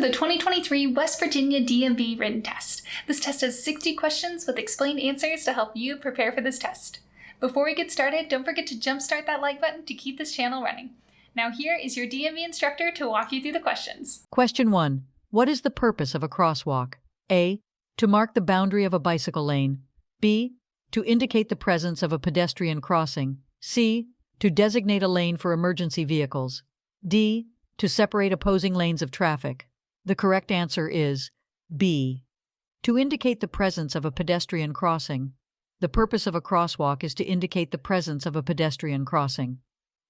the 2023 West Virginia DMV written test. This test has 60 questions with explained answers to help you prepare for this test. Before we get started, don't forget to jumpstart that like button to keep this channel running. Now here is your DMV instructor to walk you through the questions. Question 1. What is the purpose of a crosswalk? A. To mark the boundary of a bicycle lane. B. To indicate the presence of a pedestrian crossing. C. To designate a lane for emergency vehicles. D. To separate opposing lanes of traffic. The correct answer is B. To indicate the presence of a pedestrian crossing. The purpose of a crosswalk is to indicate the presence of a pedestrian crossing.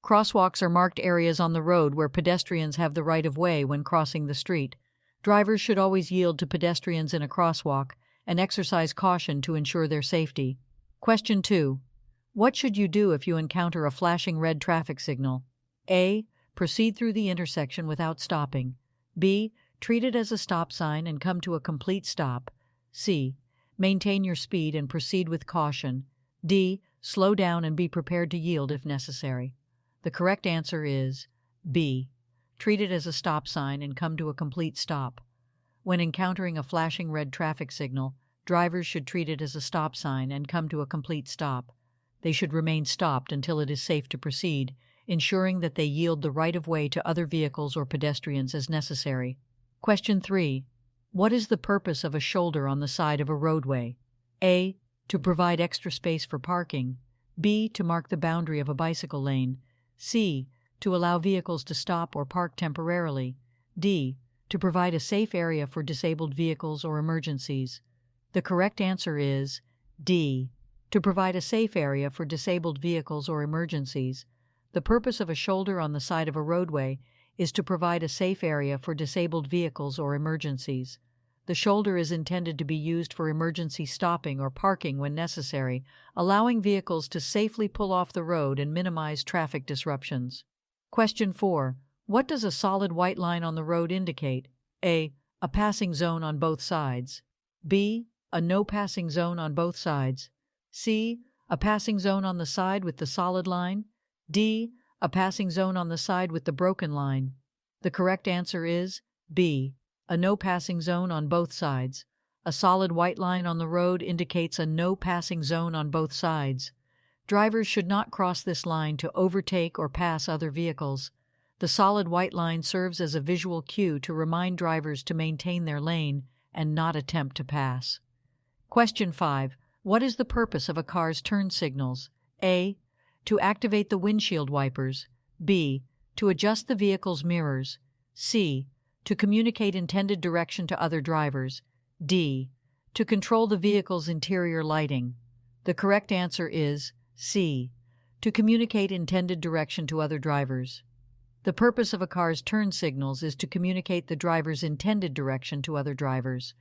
Crosswalks are marked areas on the road where pedestrians have the right of way when crossing the street. Drivers should always yield to pedestrians in a crosswalk and exercise caution to ensure their safety. Question 2. What should you do if you encounter a flashing red traffic signal? A. Proceed through the intersection without stopping. B. Treat it as a stop sign and come to a complete stop. C. Maintain your speed and proceed with caution. D. Slow down and be prepared to yield if necessary. The correct answer is B. Treat it as a stop sign and come to a complete stop. When encountering a flashing red traffic signal, drivers should treat it as a stop sign and come to a complete stop. They should remain stopped until it is safe to proceed, ensuring that they yield the right of way to other vehicles or pedestrians as necessary. Question 3. What is the purpose of a shoulder on the side of a roadway? A. To provide extra space for parking. B. To mark the boundary of a bicycle lane. C. To allow vehicles to stop or park temporarily. D. To provide a safe area for disabled vehicles or emergencies. The correct answer is D. To provide a safe area for disabled vehicles or emergencies. The purpose of a shoulder on the side of a roadway is to provide a safe area for disabled vehicles or emergencies. The shoulder is intended to be used for emergency stopping or parking when necessary, allowing vehicles to safely pull off the road and minimize traffic disruptions. Question 4. What does a solid white line on the road indicate? A. A passing zone on both sides. B. A no passing zone on both sides. C. A passing zone on the side with the solid line. D. A passing zone on the side with the broken line. The correct answer is B. A no passing zone on both sides. A solid white line on the road indicates a no passing zone on both sides. Drivers should not cross this line to overtake or pass other vehicles. The solid white line serves as a visual cue to remind drivers to maintain their lane and not attempt to pass. Question 5. What is the purpose of a car's turn signals? A. To activate the windshield wipers. B. To adjust the vehicle's mirrors. C. To communicate intended direction to other drivers. D. To control the vehicle's interior lighting. The correct answer is C. To communicate intended direction to other drivers. The purpose of a car's turn signals is to communicate the driver's intended direction to other drivers.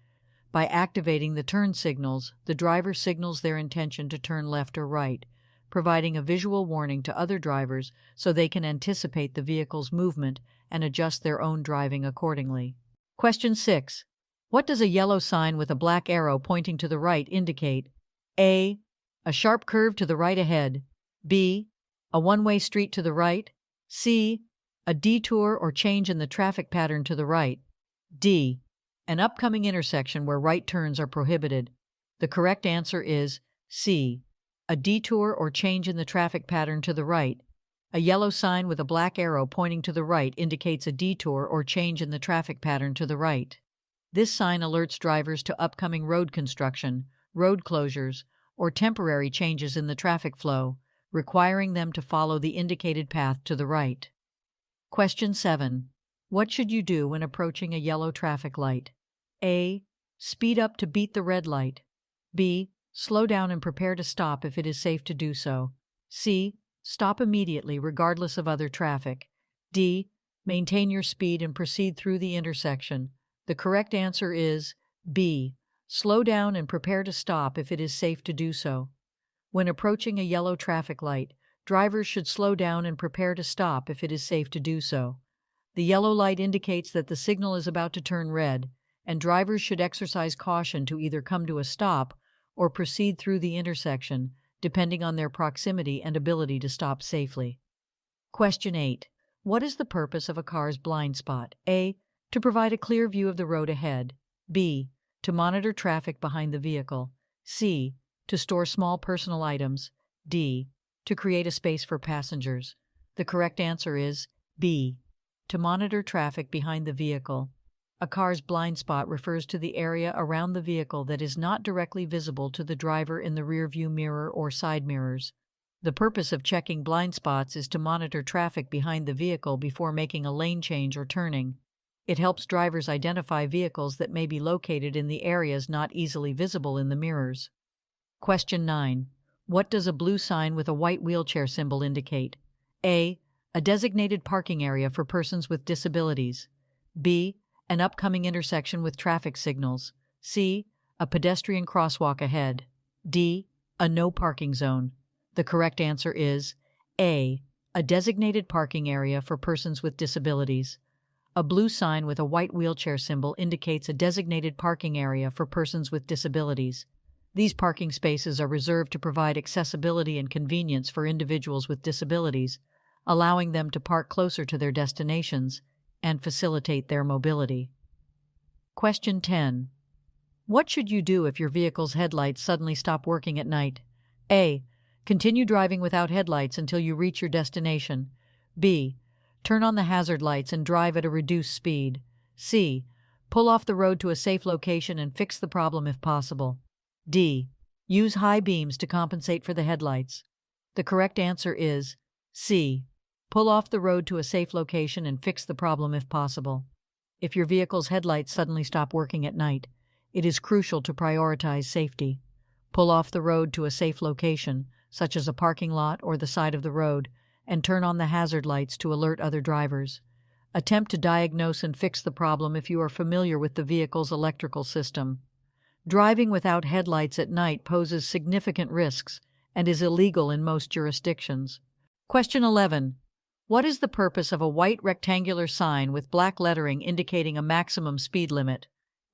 By activating the turn signals, the driver signals their intention to turn left or right, providing a visual warning to other drivers so they can anticipate the vehicle's movement and adjust their own driving accordingly. Question 6. What does a yellow sign with a black arrow pointing to the right indicate? A. A sharp curve to the right ahead. B. A one-way street to the right. C. A detour or change in the traffic pattern to the right. D. An upcoming intersection where right turns are prohibited. The correct answer is C. A detour or change in the traffic pattern to the right. A yellow sign with a black arrow pointing to the right indicates a detour or change in the traffic pattern to the right. This sign alerts drivers to upcoming road construction, road closures, or temporary changes in the traffic flow, requiring them to follow the indicated path to the right. Question 7. What should you do when approaching a yellow traffic light? A. Speed up to beat the red light. B. Slow down and prepare to stop if it is safe to do so. C. Stop immediately regardless of other traffic. D. Maintain your speed and proceed through the intersection. The correct answer is B. Slow down and prepare to stop if it is safe to do so. When approaching a yellow traffic light, drivers should slow down and prepare to stop if it is safe to do so. The yellow light indicates that the signal is about to turn red, and drivers should exercise caution to either come to a stop or proceed through the intersection, depending on their proximity and ability to stop safely. Question 8. What is the purpose of a car's blind spot? A. To provide a clear view of the road ahead. B. To monitor traffic behind the vehicle. C. To store small personal items. D. To create a space for passengers. The correct answer is B. To monitor traffic behind the vehicle. A car's blind spot refers to the area around the vehicle that is not directly visible to the driver in the rearview mirror or side mirrors. The purpose of checking blind spots is to monitor traffic behind the vehicle before making a lane change or turning. It helps drivers identify vehicles that may be located in the areas not easily visible in the mirrors. Question 9. What does a blue sign with a white wheelchair symbol indicate? A. A designated parking area for persons with disabilities. B. An upcoming intersection with traffic signals. C. A pedestrian crosswalk ahead. D. A no parking zone. The correct answer is A. A designated parking area for persons with disabilities. A blue sign with a white wheelchair symbol indicates a designated parking area for persons with disabilities. These parking spaces are reserved to provide accessibility and convenience for individuals with disabilities, allowing them to park closer to their destinations and facilitate their mobility. Question 10. What should you do if your vehicle's headlights suddenly stop working at night? A. Continue driving without headlights until you reach your destination. B. Turn on the hazard lights and drive at a reduced speed. C. Pull off the road to a safe location and fix the problem if possible. D. Use high beams to compensate for the headlights. The correct answer is C. Pull off the road to a safe location and fix the problem if possible. If your vehicle's headlights suddenly stop working at night, it is crucial to prioritize safety. Pull off the road to a safe location, such as a parking lot or the side of the road, and turn on the hazard lights to alert other drivers. Attempt to diagnose and fix the problem if you are familiar with the vehicle's electrical system. Driving without headlights at night poses significant risks and is illegal in most jurisdictions. Question 11. What is the purpose of a white rectangular sign with black lettering indicating a maximum speed limit?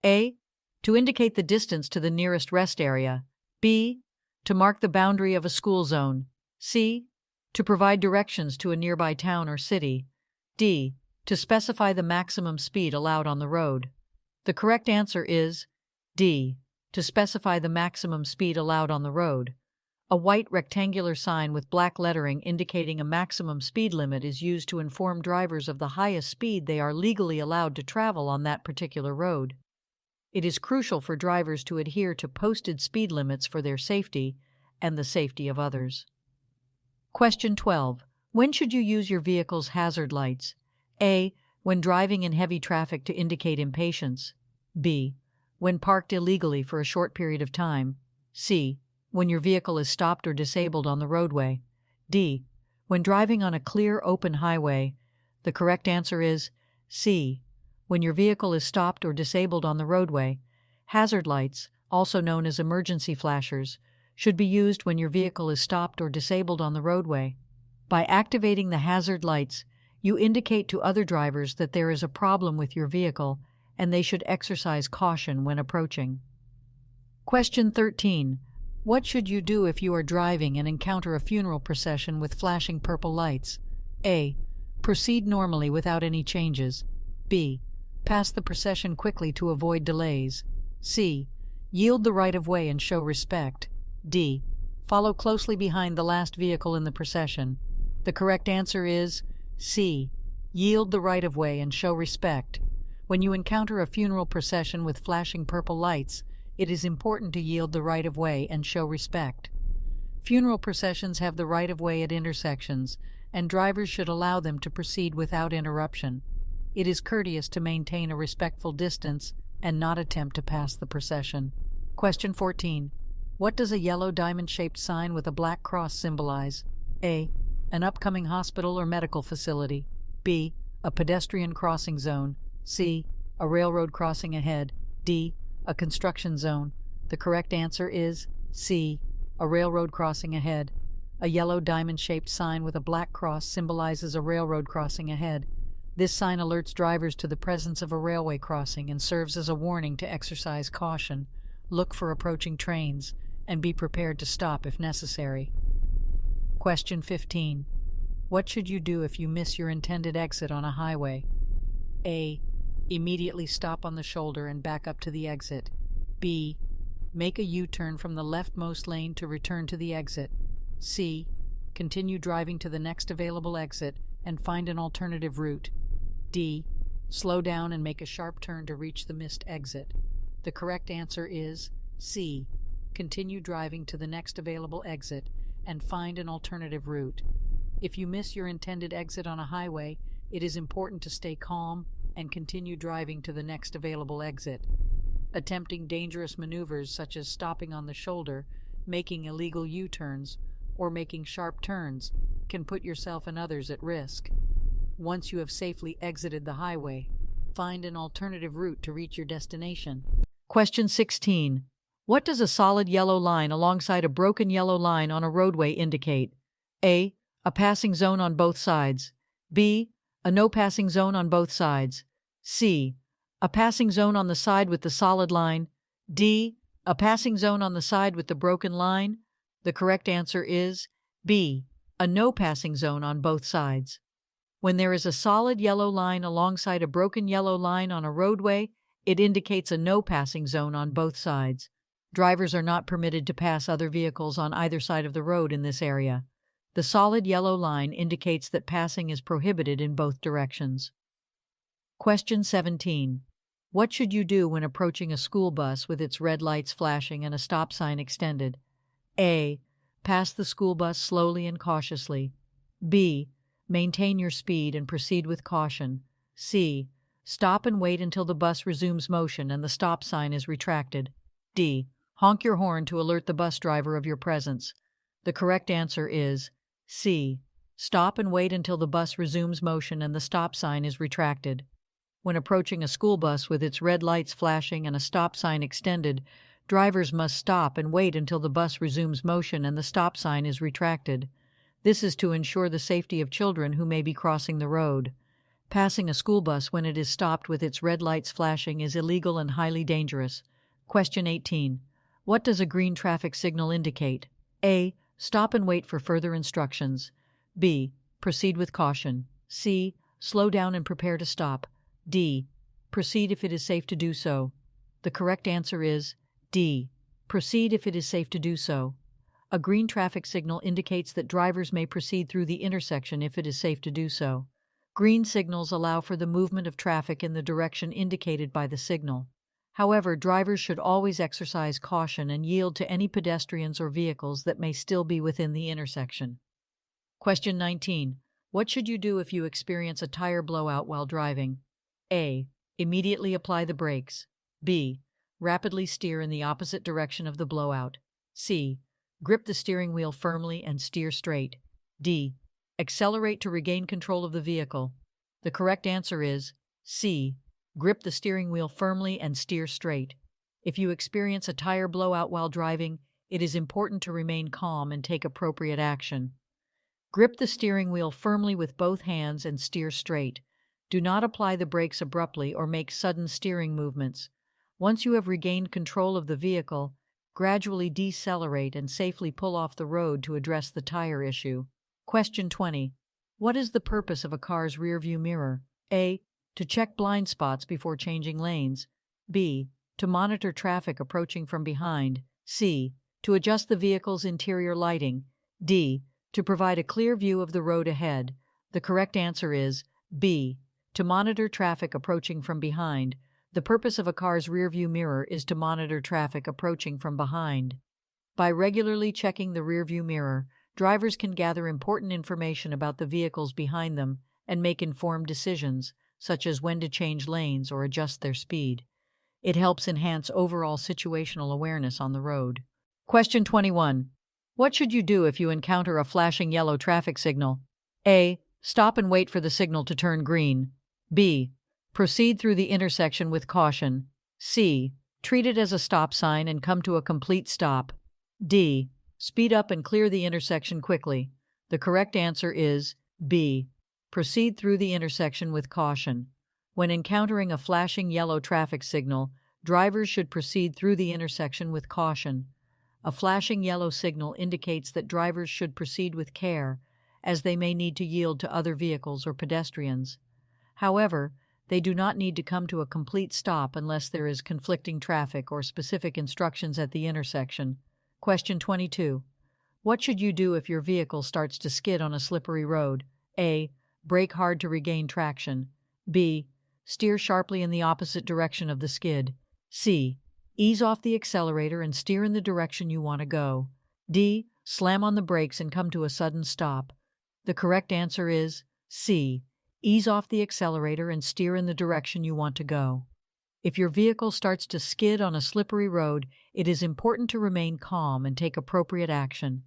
A. To indicate the distance to the nearest rest area. B. To mark the boundary of a school zone. C. To provide directions to a nearby town or city. D. To specify the maximum speed allowed on the road. The correct answer is D. To specify the maximum speed allowed on the road. A white rectangular sign with black lettering indicating a maximum speed limit is used to inform drivers of the highest speed they are legally allowed to travel on that particular road. It is crucial for drivers to adhere to posted speed limits for their safety and the safety of others. Question 12. When should you use your vehicle's hazard lights? A. When driving in heavy traffic to indicate impatience. B. When parked illegally for a short period of time. C. When your vehicle is stopped or disabled on the roadway. D. When driving on a clear, open highway. The correct answer is C. When your vehicle is stopped or disabled on the roadway. Hazard lights, also known as emergency flashers, should be used when your vehicle is stopped or disabled on the roadway. By activating the hazard lights, you indicate to other drivers that there is a problem with your vehicle and they should exercise caution when approaching. Question 13. What should you do if you are driving and encounter a funeral procession with flashing purple lights? A. Proceed normally without any changes. B. Pass the procession quickly to avoid delays. C. Yield the right-of-way and show respect. D. Follow closely behind the last vehicle in the procession. The correct answer is C. Yield the right-of-way and show respect. When you encounter a funeral procession with flashing purple lights, it is important to yield the right-of-way and show respect. Funeral processions have the right-of-way at intersections, and drivers should allow them to proceed without interruption. It is courteous to maintain a respectful distance and not attempt to pass the procession. Question 14. What does a yellow diamond-shaped sign with a black cross symbolize? A. An upcoming hospital or medical facility. B. A pedestrian crossing zone. C. A railroad crossing ahead. D. A construction zone. The correct answer is C. A railroad crossing ahead. A yellow diamond-shaped sign with a black cross symbolizes a railroad crossing ahead. This sign alerts drivers to the presence of a railway crossing and serves as a warning to exercise caution, look for approaching trains, and be prepared to stop if necessary. Question 15. What should you do if you miss your intended exit on a highway? A. Immediately stop on the shoulder and back up to the exit. B. Make a U-turn from the leftmost lane to return to the exit. C. Continue driving to the next available exit and find an alternative route. D. Slow down and make a sharp turn to reach the missed exit. The correct answer is C. Continue driving to the next available exit and find an alternative route. If you miss your intended exit on a highway, it is important to stay calm and continue driving to the next available exit. Attempting dangerous maneuvers such as stopping on the shoulder, making illegal U-turns, or making sharp turns can put yourself and others at risk. Once you have safely exited the highway, find an alternative route to reach your destination. Question 16. What does a solid yellow line alongside a broken yellow line on a roadway indicate? A. A passing zone on both sides. B. A no passing zone on both sides. C. A passing zone on the side with the solid line. D. A passing zone on the side with the broken line. The correct answer is B. A no passing zone on both sides. When there is a solid yellow line alongside a broken yellow line on a roadway, it indicates a no passing zone on both sides. Drivers are not permitted to pass other vehicles on either side of the road in this area. The solid yellow line indicates that passing is prohibited in both directions. Question 17. What should you do when approaching a school bus with its red lights flashing and a stop sign extended? A. Pass the school bus slowly and cautiously. B. Maintain your speed and proceed with caution. C. Stop and wait until the bus resumes motion and the stop sign is retracted. D. Honk your horn to alert the bus driver of your presence. The correct answer is C. Stop and wait until the bus resumes motion and the stop sign is retracted. When approaching a school bus with its red lights flashing and a stop sign extended, drivers must stop and wait until the bus resumes motion and the stop sign is retracted. This is to ensure the safety of children who may be crossing the road. Passing a school bus when it is stopped with its red lights flashing is illegal and highly dangerous. Question 18. What does a green traffic signal indicate? A. Stop and wait for further instructions. B. Proceed with caution. C. Slow down and prepare to stop. D. Proceed if it is safe to do so. The correct answer is D. Proceed if it is safe to do so. A green traffic signal indicates that drivers may proceed through the intersection if it is safe to do so. Green signals allow for the movement of traffic in the direction indicated by the signal. However, drivers should always exercise caution and yield to any pedestrians or vehicles that may still be within the intersection. Question 19. What should you do if you experience a tire blowout while driving? A. Immediately apply the brakes. B. Rapidly steer in the opposite direction of the blowout. C. Grip the steering wheel firmly and steer straight. D. Accelerate to regain control of the vehicle. The correct answer is C. Grip the steering wheel firmly and steer straight. If you experience a tire blowout while driving, it is important to remain calm and take appropriate action. Grip the steering wheel firmly with both hands and steer straight. Do not apply the brakes abruptly or make sudden steering movements. Once you have regained control of the vehicle, gradually decelerate and safely pull off the road to address the tire issue. Question 20. What is the purpose of a car's rearview mirror? A. To check blind spots before changing lanes. B. To monitor traffic approaching from behind. C. To adjust the vehicle's interior lighting. D. To provide a clear view of the road ahead. The correct answer is B. To monitor traffic approaching from behind. The purpose of a car's rearview mirror is to monitor traffic approaching from behind. By regularly checking the rearview mirror, drivers can gather important information about the vehicles behind them and make informed decisions, such as when to change lanes or adjust their speed. It helps enhance overall situational awareness on the road. Question 21. What should you do if you encounter a flashing yellow traffic signal? A. Stop and wait for the signal to turn green. B. Proceed through the intersection with caution. C. Treat it as a stop sign and come to a complete stop. D. Speed up and clear the intersection quickly. The correct answer is B. Proceed through the intersection with caution. When encountering a flashing yellow traffic signal, drivers should proceed through the intersection with caution. A flashing yellow signal indicates that drivers should proceed with care, as they may need to yield to other vehicles or pedestrians. However, They do not need to come to a complete stop unless there is conflicting traffic or specific instructions at the intersection. Question 22. What should you do if your vehicle starts to skid on a slippery road? A. Brake hard to regain traction. B. Steer sharply in the opposite direction of the skid. C. Ease off the accelerator and steer in the direction you want to go. D. Slam on the brakes and come to a sudden stop. The correct answer is C. Ease off the accelerator and steer in the direction you want to go. If your vehicle starts to skid on a slippery road, it is important to remain calm and take appropriate action.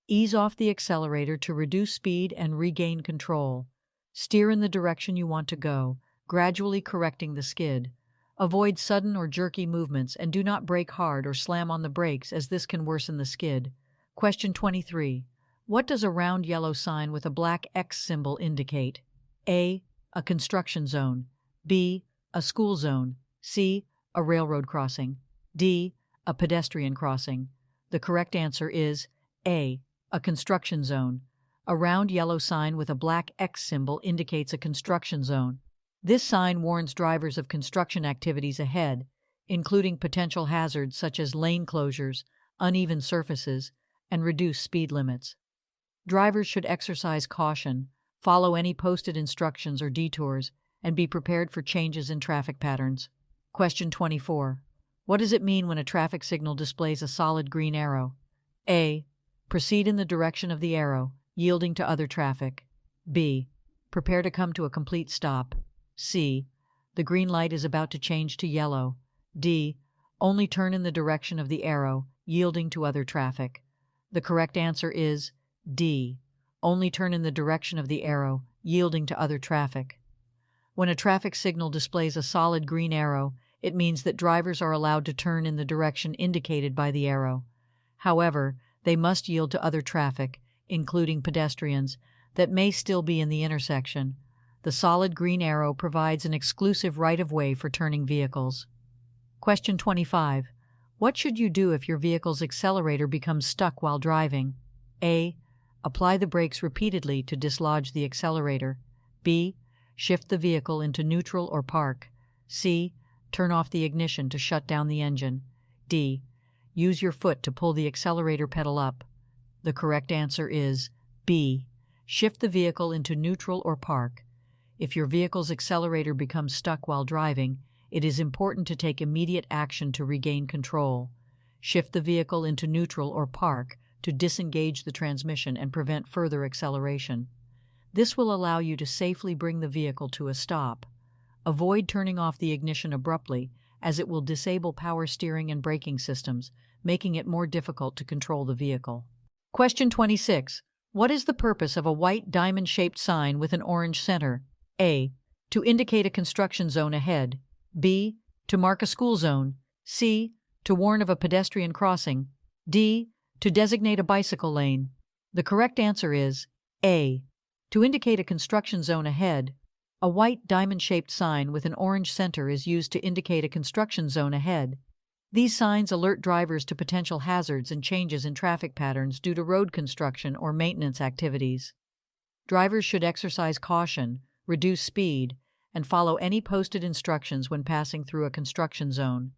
Ease off the accelerator to reduce speed and regain control. Steer in the direction you want to go, gradually correcting the skid. Avoid sudden or jerky movements and do not brake hard or slam on the brakes, as this can worsen the skid. Question 23. What does a round yellow sign with a black X symbol indicate? A. A construction zone. B. A school zone. C. A railroad crossing. D. A pedestrian crossing. The correct answer is A. A construction zone. A round yellow sign with a black X symbol indicates a construction zone. This sign warns drivers of construction activities ahead, including potential hazards such as lane closures, uneven surfaces, and reduced speed limits. Drivers should exercise caution, follow any posted instructions or detours, and be prepared for changes in traffic patterns. Question 24. What does it mean when a traffic signal displays a solid green arrow? A. Proceed in the direction of the arrow, yielding to other traffic. B. Prepare to come to a complete stop. C. The green light is about to change to yellow. D. Only turn in the direction of the arrow, yielding to other traffic. The correct answer is D. Only turn in the direction of the arrow, yielding to other traffic. When a traffic signal displays a solid green arrow, it means that drivers are allowed to turn in the direction indicated by the arrow. However, they must yield to other traffic, including pedestrians, that may still be in the intersection. The solid green arrow provides an exclusive right-of-way for turning vehicles. Question 25. What should you do if your vehicle's accelerator becomes stuck while driving? A. Apply the brakes repeatedly to dislodge the accelerator. B. Shift the vehicle into neutral or park. C. Turn off the ignition to shut down the engine. D. Use your foot to pull the accelerator pedal up. The correct answer is B. Shift the vehicle into neutral or park. If your vehicle's accelerator becomes stuck while driving, it is important to take immediate action to regain control. Shift the vehicle into neutral or park to disengage the transmission and prevent further acceleration. This will allow you to safely bring the vehicle to a stop. Avoid turning off the ignition abruptly, as it will disable power steering and braking systems, making it more difficult to control the vehicle. Question 26. What is the purpose of a white diamond-shaped sign with an orange center? A. To indicate a construction zone ahead. B. To mark a school zone. C. To warn of a pedestrian crossing. D. To designate a bicycle lane. The correct answer is A. To indicate a construction zone ahead. A white diamond-shaped sign with an orange center is used to indicate a construction zone ahead. These signs alert drivers to potential hazards and changes in traffic patterns due to road construction or maintenance activities. Drivers should exercise caution, reduce speed, and follow any posted instructions when passing through a construction zone.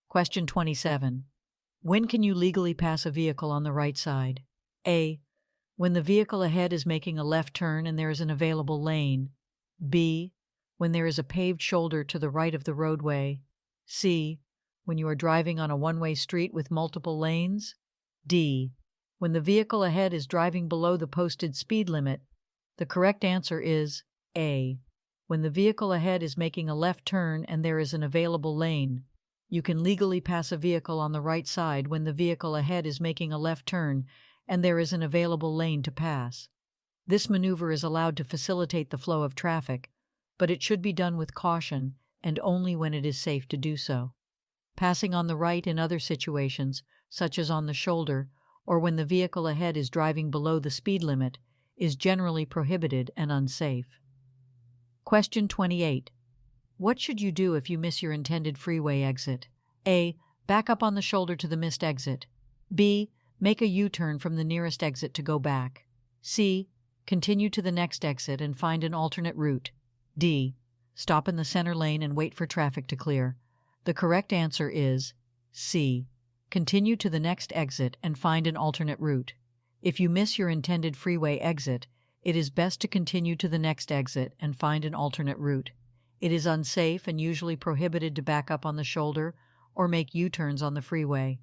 Question 27. When can you legally pass a vehicle on the right side? A. When the vehicle ahead is making a left turn and there is an available lane. B. When there is a paved shoulder to the right of the roadway. C. When you are driving on a one-way street with multiple lanes. D. When the vehicle ahead is driving below the posted speed limit. The correct answer is A. When the vehicle ahead is making a left turn and there is an available lane. You can legally pass a vehicle on the right side when the vehicle ahead is making a left turn and there is an available lane to pass. This maneuver is allowed to facilitate the flow of traffic, but it should be done with caution and only when it is safe to do so. Passing on the right in other situations, such as on the shoulder or when the vehicle ahead is driving below the speed limit, is generally prohibited and unsafe. Question 28. What should you do if you miss your intended freeway exit? A. Back up on the shoulder to the missed exit. B. Make a U-turn from the nearest exit to go back. C. Continue to the next exit and find an alternate route. D. Stop in the center lane and wait for traffic to clear. The correct answer is C. Continue to the next exit and find an alternate route. If you miss your intended freeway exit, it is best to continue to the next exit and find an alternate route. It is unsafe and usually prohibited to back up on the shoulder or make U-turns on the freeway.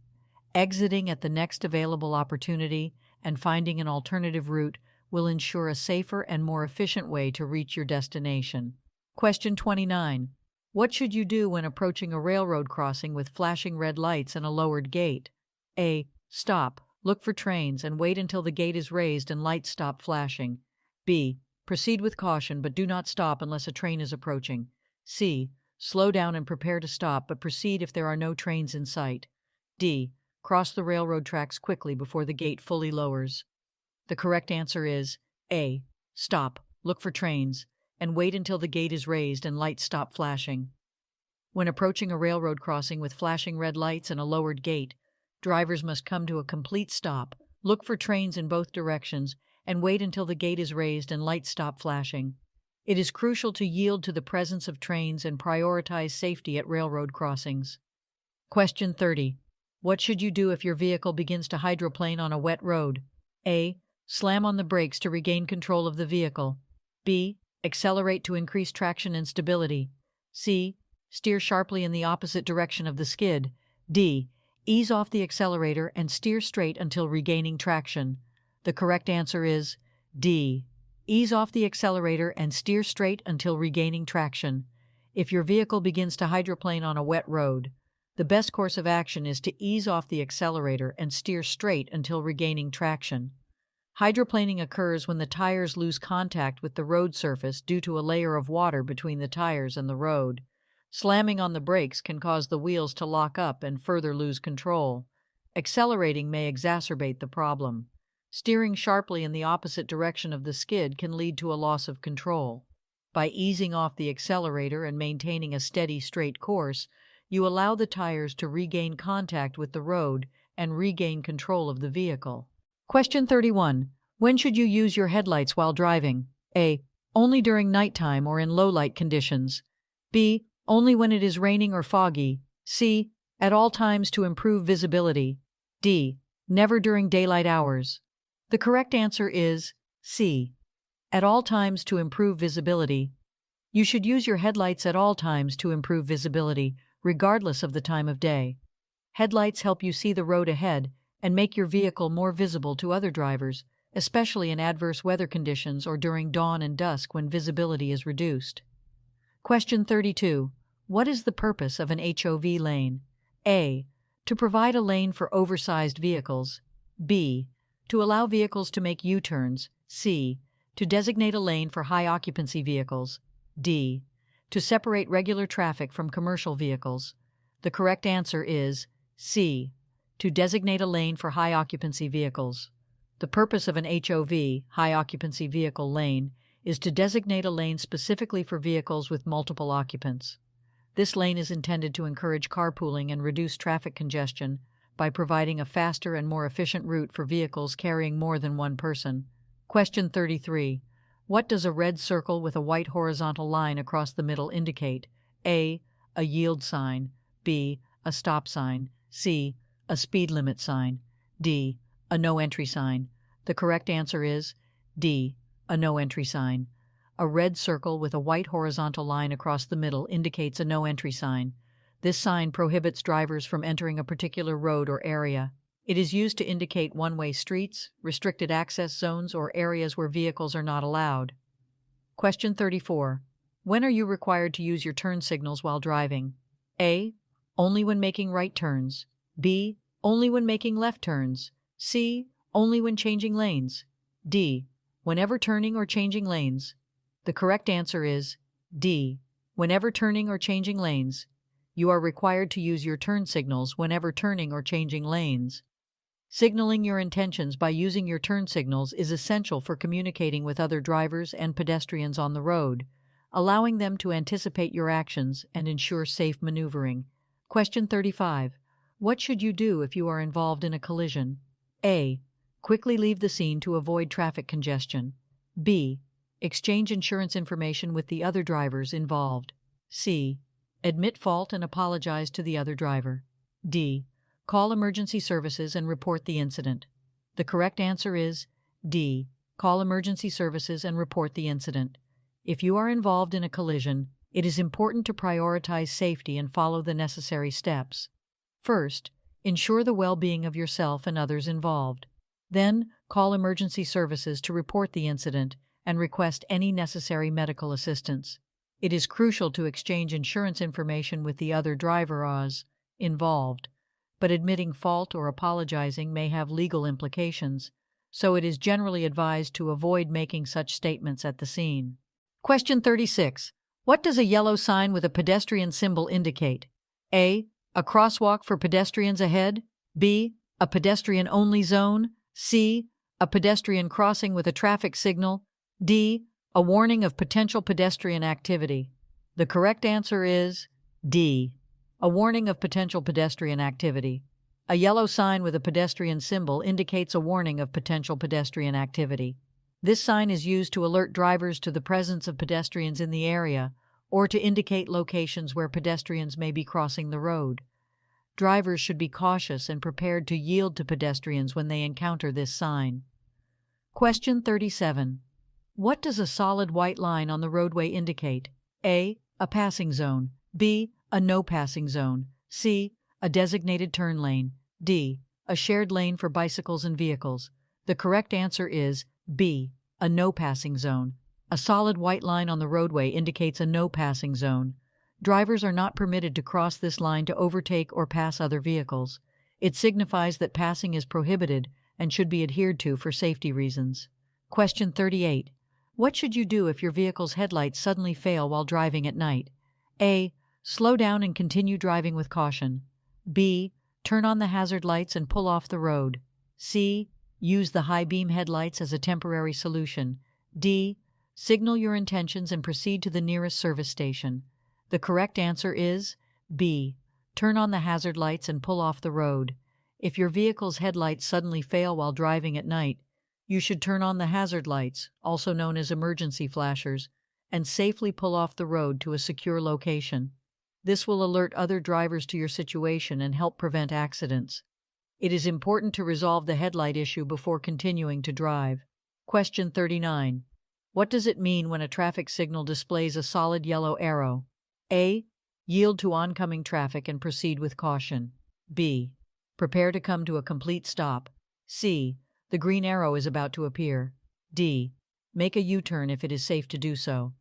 Exiting at the next available opportunity and finding an alternative route will ensure a safer and more efficient way to reach your destination. Question 29. What should you do when approaching a railroad crossing with flashing red lights and a lowered gate? A. Stop, look for trains, and wait until the gate is raised and lights stop flashing. B. Proceed with caution but do not stop unless a train is approaching. C. Slow down and prepare to stop but proceed if there are no trains in sight. D. Cross the railroad tracks quickly before the gate fully lowers. The correct answer is A. Stop, look for trains, and wait until the gate is raised and lights stop flashing. When approaching a railroad crossing with flashing red lights and a lowered gate, drivers must come to a complete stop, look for trains in both directions, and wait until the gate is raised and lights stop flashing. It is crucial to yield to the presence of trains and prioritize safety at railroad crossings. Question 30. What should you do if your vehicle begins to hydroplane on a wet road? A. Slam on the brakes to regain control of the vehicle. B. Accelerate to increase traction and stability. C. Steer sharply in the opposite direction of the skid. D. Ease off the accelerator and steer straight until regaining traction. The correct answer is D. Ease off the accelerator and steer straight until regaining traction. If your vehicle begins to hydroplane on a wet road, the best course of action is to ease off the accelerator and steer straight until regaining traction. Hydroplaning occurs when the tires lose contact with the road surface due to a layer of water between the tires and the road. Slamming on the brakes can cause the wheels to lock up and further lose control. Accelerating may exacerbate the problem. Steering sharply in the opposite direction of the skid can lead to a loss of control. By easing off the accelerator and maintaining a steady, straight course, you allow the tires to regain contact with the road and regain control of the vehicle. Question 31. When should you use your headlights while driving? A. Only during nighttime or in low-light conditions. B. Only when it is raining or foggy. C. At all times to improve visibility. D. Never during daylight hours. The correct answer is C. At all times to improve visibility. You should use your headlights at all times to improve visibility, regardless of the time of day. Headlights help you see the road ahead and make your vehicle more visible to other drivers, especially in adverse weather conditions or during dawn and dusk when visibility is reduced. Question 32. What is the purpose of an HOV lane? A. To provide a lane for oversized vehicles. B. To allow vehicles to make U-turns. C. To designate a lane for high-occupancy vehicles. D. To separate regular traffic from commercial vehicles. The correct answer is C. To designate a lane for high-occupancy vehicles. The purpose of an HOV, high-occupancy vehicle lane, is to designate a lane specifically for vehicles with multiple occupants. This lane is intended to encourage carpooling and reduce traffic congestion by providing a faster and more efficient route for vehicles carrying more than one person. Question 33. What does a red circle with a white horizontal line across the middle indicate? A. A yield sign. B. A stop sign. C. A speed limit sign. D. A no entry sign. The correct answer is D. A no entry sign. A red circle with a white horizontal line across the middle indicates a no entry sign. This sign prohibits drivers from entering a particular road or area. It is used to indicate one-way streets, restricted access zones, or areas where vehicles are not allowed. Question 34. When are you required to use your turn signals while driving? A. Only when making right turns. B. Only when making left turns. C. Only when changing lanes. D. Whenever turning or changing lanes. The correct answer is D. Whenever turning or changing lanes. You are required to use your turn signals whenever turning or changing lanes. Signaling your intentions by using your turn signals is essential for communicating with other drivers and pedestrians on the road, allowing them to anticipate your actions and ensure safe maneuvering. Question 35. What should you do if you are involved in a collision? A. Quickly leave the scene to avoid traffic congestion. B. Exchange insurance information with the other drivers involved. C. Admit fault and apologize to the other driver. D. Call emergency services and report the incident. The correct answer is D. Call emergency services and report the incident. If you are involved in a collision, it is important to prioritize safety and follow the necessary steps. First, ensure the well-being of yourself and others involved. Then, call emergency services to report the incident and request any necessary medical assistance. It is crucial to exchange insurance information with the other drivers involved, but admitting fault or apologizing may have legal implications, so it is generally advised to avoid making such statements at the scene. Question 36. What does a yellow sign with a pedestrian symbol indicate? A. A crosswalk for pedestrians ahead. B. A pedestrian-only zone. C. A pedestrian crossing with a traffic signal. D. A warning of potential pedestrian activity. The correct answer is D. A warning of potential pedestrian activity. A yellow sign with a pedestrian symbol indicates a warning of potential pedestrian activity. This sign is used to alert drivers to the presence of pedestrians in the area or to indicate locations where pedestrians may be crossing the road. Drivers should be cautious and prepared to yield to pedestrians when they encounter this sign. Question 37. What does a solid white line on the roadway indicate? A. A passing zone. B. A no passing zone. C. A designated turn lane. D. A shared lane for bicycles and vehicles. The correct answer is B. A no passing zone. A solid white line on the roadway indicates a no passing zone. Drivers are not permitted to cross this line to overtake or pass other vehicles. It signifies that passing is prohibited and should be adhered to for safety reasons. Question 38. What should you do if your vehicle's headlights suddenly fail while driving at night? A. Slow down and continue driving with caution. B. Turn on the hazard lights and pull off the road. C. Use the high beam headlights as a temporary solution. D. Signal your intentions and proceed to the nearest service station. The correct answer is B. Turn on the hazard lights and pull off the road. If your vehicle's headlights suddenly fail while driving at night, you should turn on the hazard lights, also known as emergency flashers, and safely pull off the road to a secure location. This will alert other drivers to your situation and help prevent accidents. It is important to resolve the headlight issue before continuing to drive. Question 39. What does it mean when a traffic signal displays a solid yellow arrow? A. Yield to oncoming traffic and proceed with caution. B. Prepare to come to a complete stop. C. The green arrow is about to appear. D. Make a U-turn if it is safe to do so.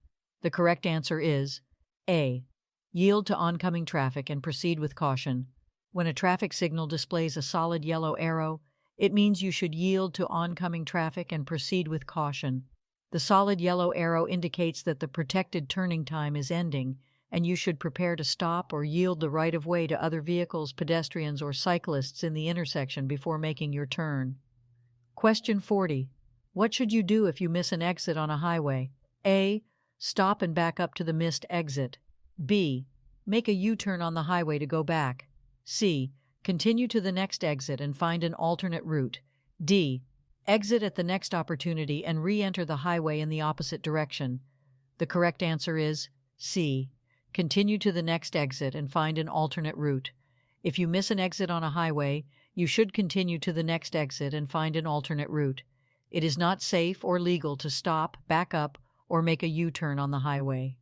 The correct answer is A. Yield to oncoming traffic and proceed with caution. When a traffic signal displays a solid yellow arrow, it means you should yield to oncoming traffic and proceed with caution. The solid yellow arrow indicates that the protected turning time is ending, and you should prepare to stop or yield the right-of-way to other vehicles, pedestrians, or cyclists in the intersection before making your turn. Question 40. What should you do if you miss an exit on a highway? A. Stop and back up to the missed exit. B. Make a U-turn on the highway to go back. C. Continue to the next exit and find an alternate route. D. Exit at the next opportunity and re-enter the highway in the opposite direction. The correct answer is C. Continue to the next exit and find an alternate route. If you miss an exit on a highway, you should continue to the next exit and find an alternate route. It is not safe or legal to stop, back up, or make a U-turn on the highway.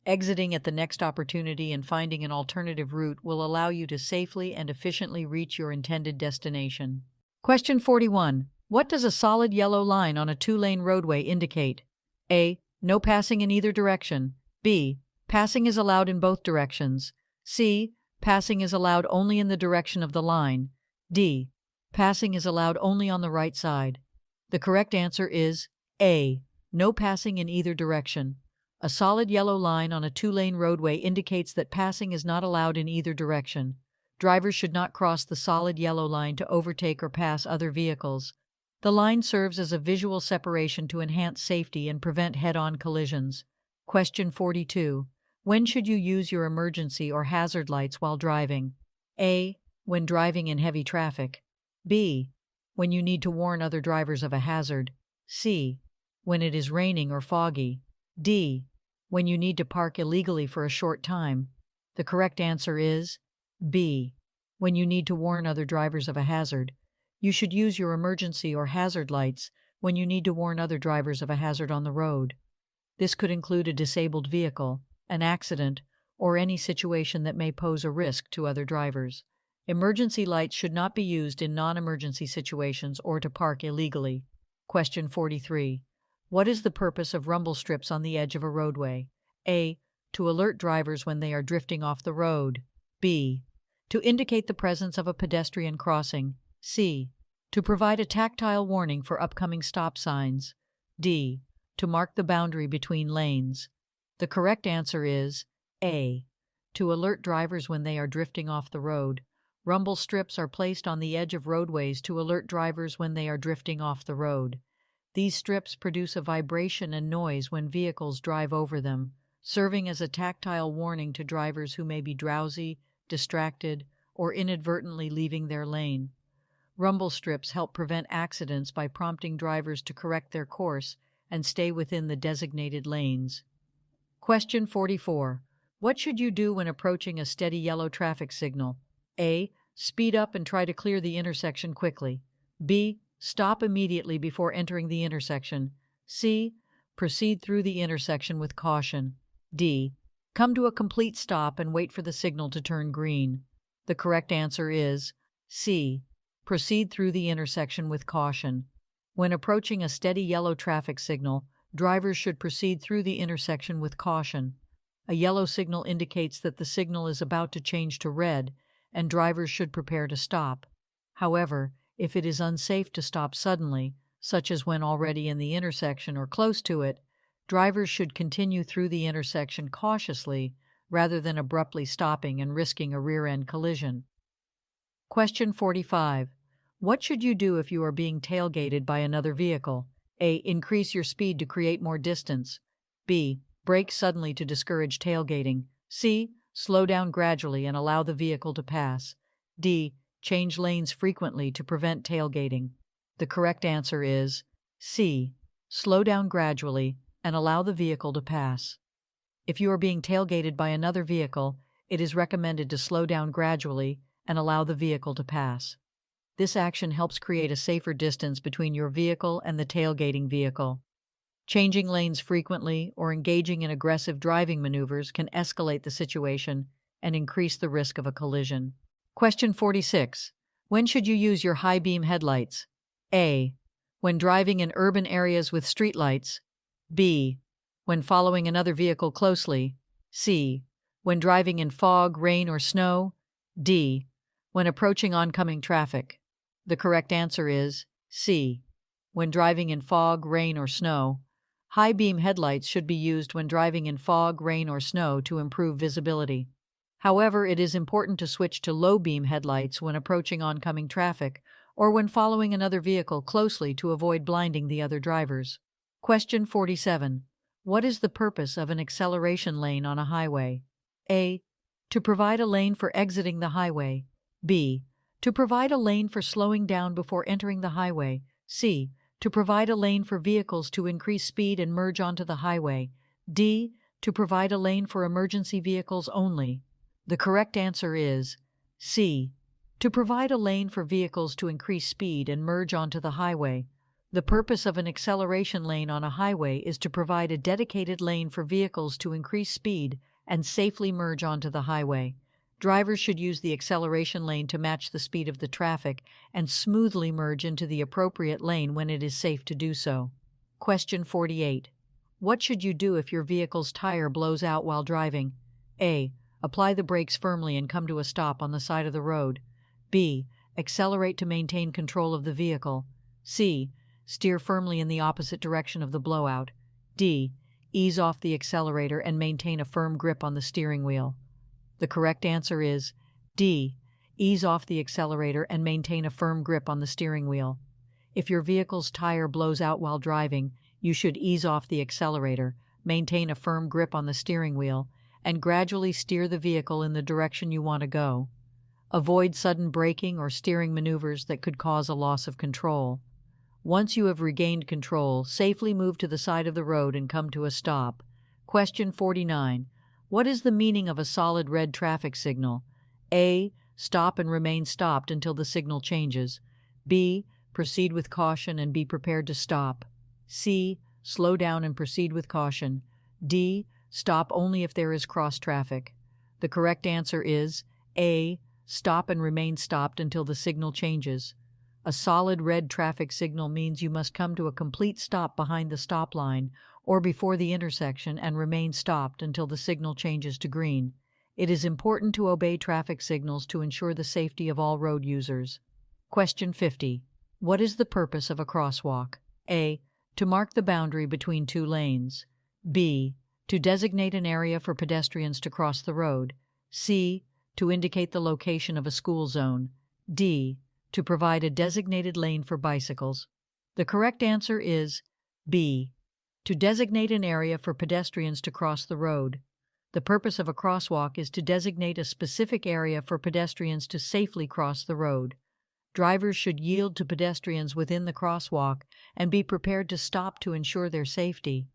Exiting at the next opportunity and finding an alternative route will allow you to safely and efficiently reach your intended destination. Question 41. What does a solid yellow line on a two-lane roadway indicate? A. No passing in either direction. B. Passing is allowed in both directions. C. Passing is allowed only in the direction of the line. D. Passing is allowed only on the right side. The correct answer is A. No passing in either direction. A solid yellow line on a two-lane roadway indicates that passing is not allowed in either direction. Drivers should not cross the solid yellow line to overtake or pass other vehicles. The line serves as a visual separation to enhance safety and prevent head-on collisions. Question 42. When should you use your emergency or hazard lights while driving? A. When driving in heavy traffic. B. When you need to warn other drivers of a hazard. C. when it is raining or foggy. D. When you need to park illegally for a short time. The correct answer is B. When you need to warn other drivers of a hazard. You should use your emergency or hazard lights when you need to warn other drivers of a hazard on the road. This could include a disabled vehicle, an accident, or any situation that may pose a risk to other drivers. Emergency lights should not be used in non-emergency situations or to park illegally. Question 43. What is the purpose of rumble strips on the edge of a roadway? A. To alert drivers when they are drifting off the road. B. To indicate the presence of a pedestrian crossing. C. To provide a tactile warning for upcoming stop signs. D. To mark the boundary between lanes. The correct answer is A. To alert drivers when they are drifting off the road. Rumble strips are placed on the edge of roadways to alert drivers when they are drifting off the road. These strips produce a vibration and noise when vehicles drive over them, serving as a tactile warning to drivers who may be drowsy, distracted, or inadvertently leaving their lane. Rumble strips help prevent accidents by prompting drivers to correct their course and stay within the designated lanes. Question 44. What should you do when approaching a steady yellow traffic signal? A. Speed up and try to clear the intersection quickly. B. Stop immediately before entering the intersection. C. Proceed through the intersection with caution. D. Come to a complete stop and wait for the signal to turn green. The correct answer is C. Proceed through the intersection with caution. When approaching a steady yellow traffic signal, drivers should proceed through the intersection with caution. A yellow signal indicates that the signal is about to change to red, and drivers should prepare to stop. However, if it is unsafe to stop suddenly, such as when already in the intersection or close to it, drivers should continue through the intersection cautiously rather than abruptly stopping and risking a rear-end collision. Question 45. What should you do if you are being tailgated by another vehicle? A. Increase your speed to create more distance. B. Brake suddenly to discourage tailgating. C. Slow down gradually and allow the vehicle to pass. D. Change lanes frequently to prevent tailgating. The correct answer is C. Slow down gradually and allow the vehicle to pass. If you are being tailgated by another vehicle, it is recommended to slow down gradually and allow the vehicle to pass. This action helps create a safer distance between your vehicle and the tailgating vehicle. Changing lanes frequently or engaging in aggressive driving maneuvers can escalate the situation and increase the risk of a collision. Question 46. When should you use your high beam headlights? A. When driving in urban areas with streetlights. B. When following another vehicle closely. C. When driving in fog, rain, or snow. D. When approaching oncoming traffic. The correct answer is C. When driving in fog, rain, or snow. High beam headlights should be used when driving in fog, rain, or snow to improve visibility. However, it is important to switch to low beam headlights when approaching oncoming traffic or when following another vehicle closely to avoid blinding the other drivers. Question 47. What is the purpose of an acceleration lane on a highway? A. To provide a lane for exiting the highway. B. To provide a lane for slowing down before entering the highway. C. To provide a lane for vehicles to increase speed and merge onto the highway. D. To provide a lane for emergency vehicles only. The correct answer is C. To provide a lane for vehicles to increase speed and merge onto the highway. The purpose of an acceleration lane on a highway is to provide a dedicated lane for vehicles to increase speed and safely merge onto the highway. Drivers should use the acceleration lane to match the speed of the traffic and smoothly merge into the appropriate lane when it is safe to do so. Question 48. What should you do if your vehicle's tire blows out while driving? A. Apply the brakes firmly and come to a stop on the side of the road. B. Accelerate to maintain control of the vehicle. C. Steer firmly in the opposite direction of the blowout. D. Ease off the accelerator and maintain a firm grip on the steering wheel. The correct answer is D. Ease off the accelerator and maintain a firm grip on the steering wheel. If your vehicle's tire blows out while driving, you should ease off the accelerator, maintain a firm grip on the steering wheel, and gradually steer the vehicle in the direction you want to go. Avoid sudden braking or steering maneuvers that could cause a loss of control. Once you have regained control, safely move to the side of the road and come to a stop. Question 49. What is the meaning of a solid red traffic signal? A. Stop and remain stopped until the signal changes. B. Proceed with caution and be prepared to stop. C. Slow down and proceed with caution. D. Stop only if there is cross traffic. The correct answer is A. Stop and remain stopped until the signal changes. A solid red traffic signal means you must come to a complete stop behind the stop line or before the intersection and remain stopped until the signal changes to green. It is important to obey traffic signals to ensure the safety of all road users. Question 50. What is the purpose of a crosswalk? A. To mark the boundary between two lanes. B. To designate an area for pedestrians to cross the road. C. To indicate the location of a school zone. D. To provide a designated lane for bicycles. The correct answer is B. To designate an area for pedestrians to cross the road. The purpose of a crosswalk is to designate a specific area for pedestrians to safely cross the road. Drivers should yield to pedestrians within the crosswalk and be prepared to stop to ensure their safety.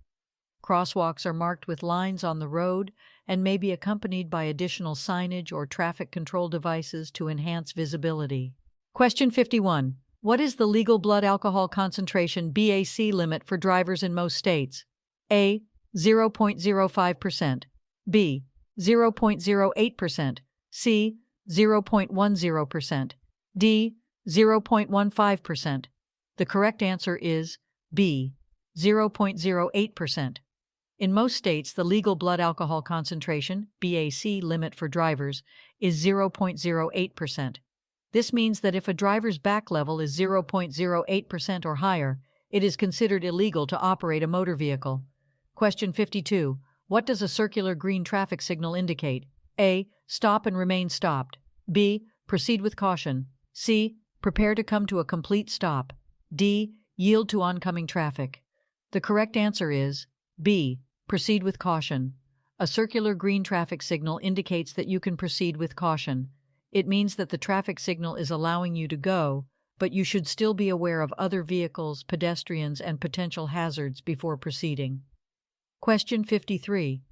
Crosswalks are marked with lines on the road and may be accompanied by additional signage or traffic control devices to enhance visibility. Question 51. What is the legal blood alcohol concentration (BAC) limit for drivers in most states? A. 0.05%. B. 0.08%. C. 0.10%. D. 0.15%. The correct answer is B. 0.08%. In most states, the legal blood alcohol concentration (BAC) limit for drivers is 0.08%. This means that if a driver's back level is 0.08% or higher, it is considered illegal to operate a motor vehicle. Question 52. What does a circular green traffic signal indicate? A. Stop and remain stopped. B. Proceed with caution. C. Prepare to come to a complete stop. D. Yield to oncoming traffic. The correct answer is B. Proceed with caution. A circular green traffic signal indicates that you can proceed with caution. It means that the traffic signal is allowing you to go, but you should still be aware of other vehicles, pedestrians, and potential hazards before proceeding. Question 53.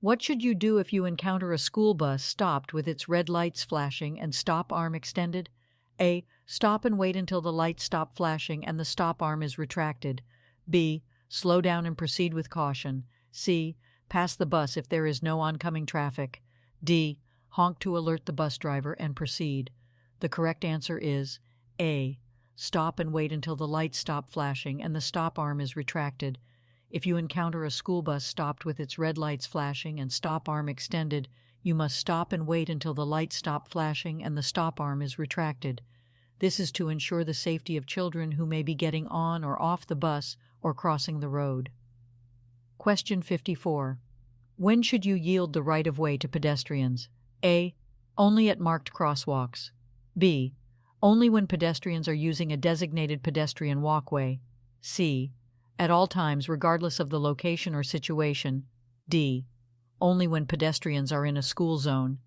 What should you do if you encounter a school bus stopped with its red lights flashing and stop arm extended? A. Stop and wait until the lights stop flashing and the stop arm is retracted. B. Slow down and proceed with caution. C. Pass the bus if there is no oncoming traffic. D. Honk to alert the bus driver and proceed. The correct answer is A. Stop and wait until the lights stop flashing and the stop arm is retracted. If you encounter a school bus stopped with its red lights flashing and stop arm extended, you must stop and wait until the lights stop flashing and the stop arm is retracted. This is to ensure the safety of children who may be getting on or off the bus or crossing the road. Question 54. When should you yield the right-of-way to pedestrians? A. Only at marked crosswalks. B. Only when pedestrians are using a designated pedestrian walkway. C. At all times, regardless of the location or situation. D. Only when pedestrians are in a school zone.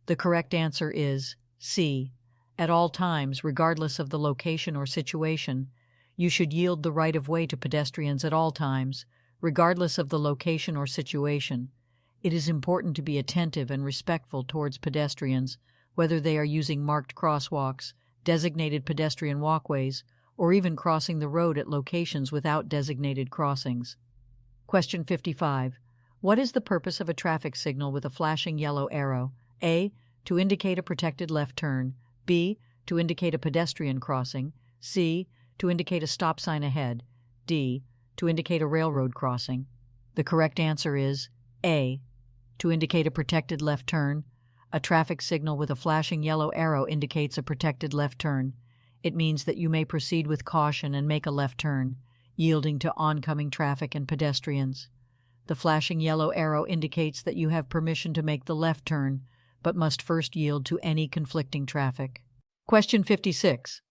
The correct answer is C. At all times, regardless of the location or situation. You should yield the right-of-way to pedestrians at all times, regardless of the location or situation. It is important to be attentive and respectful towards pedestrians, whether they are using marked crosswalks, designated pedestrian walkways, or even crossing the road at locations without designated crossings. Question 55. What is the purpose of a traffic signal with a flashing yellow arrow? A. To indicate a protected left turn. B. To indicate a pedestrian crossing. C. To indicate a stop sign ahead. D. To indicate a railroad crossing. The correct answer is A. To indicate a protected left turn. A traffic signal with a flashing yellow arrow indicates a protected left turn. It means that you may proceed with caution and make a left turn, yielding to oncoming traffic and pedestrians. The flashing yellow arrow indicates that you have permission to make the left turn, but must first yield to any conflicting traffic. Question 56.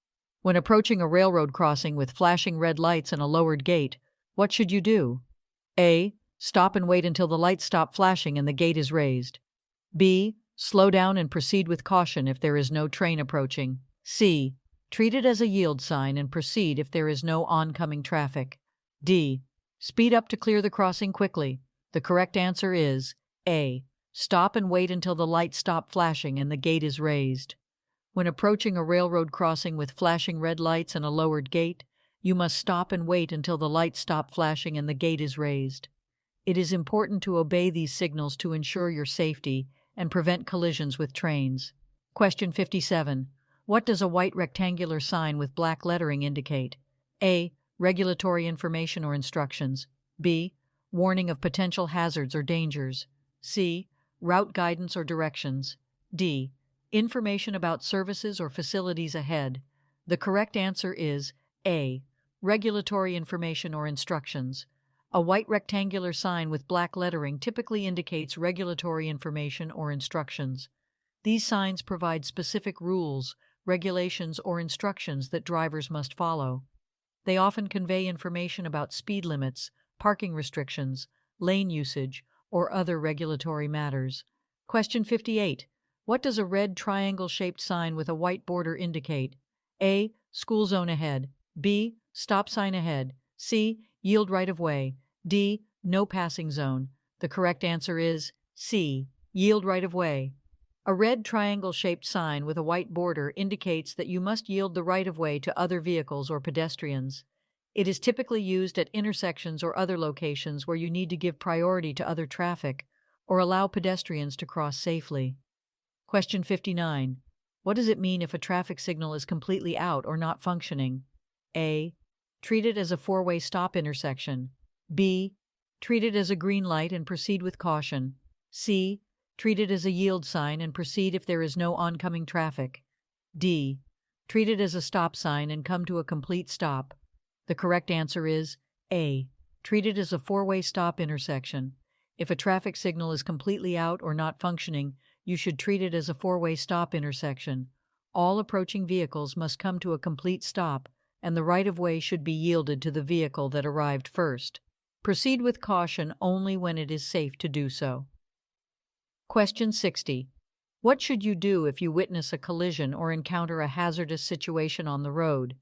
When approaching a railroad crossing with flashing red lights and a lowered gate, what should you do? A. Stop and wait until the lights stop flashing and the gate is raised. B. Slow down and proceed with caution if there is no train approaching. C. Treat it as a yield sign and proceed if there is no oncoming traffic. D. Speed up to clear the crossing quickly. The correct answer is A. Stop and wait until the lights stop flashing and the gate is raised. When approaching a railroad crossing with flashing red lights and a lowered gate, you must stop and wait until the lights stop flashing and the gate is raised. It is important to obey these signals to ensure your safety and prevent collisions with trains. Question 57. What does a white rectangular sign with black lettering indicate? A. Regulatory information or instructions. B. Warning of potential hazards or dangers. C. Route guidance or directions. D. Information about services or facilities ahead. The correct answer is A. Regulatory information or instructions. A white rectangular sign with black lettering typically indicates regulatory information or instructions. These signs provide specific rules, regulations, or instructions that drivers must follow. They often convey information about speed limits, parking restrictions, lane usage, or other regulatory matters. Question 58. What does a red triangle-shaped sign with a white border indicate? A. School zone ahead. B. Stop sign ahead. C. Yield right of way. D. No passing zone. The correct answer is C. Yield right of way. A red triangle-shaped sign with a white border indicates that you must yield the right of way to other vehicles or pedestrians. It is typically used at intersections or other locations where you need to give priority to other traffic or allow pedestrians to cross safely. Question 59. What does it mean if a traffic signal is completely out or not functioning? A. Treat it as a four-way stop intersection. B. Treat it as a green light and proceed with caution. C. Treat it as a yield sign and proceed if there is no oncoming traffic. D. Treat it as a stop sign and come to a complete stop. The correct answer is A. Treat it as a four-way stop intersection. If a traffic signal is completely out or not functioning, you should treat it as a four-way stop intersection. All approaching vehicles must come to a complete stop, and the right-of-way should be yielded to the vehicle that arrived first. Proceed with caution only when it is safe to do so. Question 60. What should you do if you witness a collision or encounter a hazardous situation on the road?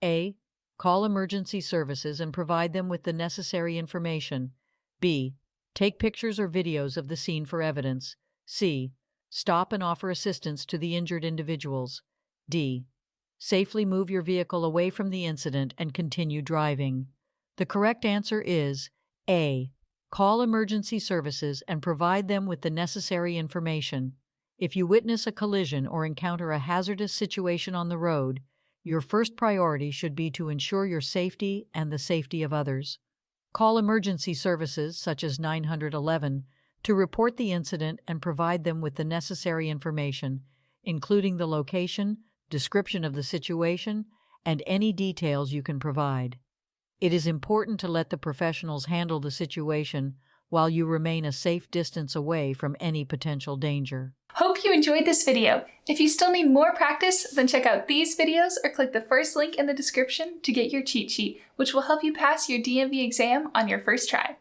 A. Call emergency services and provide them with the necessary information. B. Take pictures or videos of the scene for evidence. C. Stop and offer assistance to the injured individuals. D. Safely move your vehicle away from the incident and continue driving. The correct answer is A. Call emergency services and provide them with the necessary information. If you witness a collision or encounter a hazardous situation on the road, your first priority should be to ensure your safety and the safety of others. Call emergency services, such as 911, to report the incident and provide them with the necessary information, including the location, description of the situation, and any details you can provide. It is important to let the professionals handle the situation while you remain a safe distance away from any potential danger. Hope you enjoyed this video. If you still need more practice, then check out these videos or click the first link in the description to get your cheat sheet, which will help you pass your DMV exam on your first try.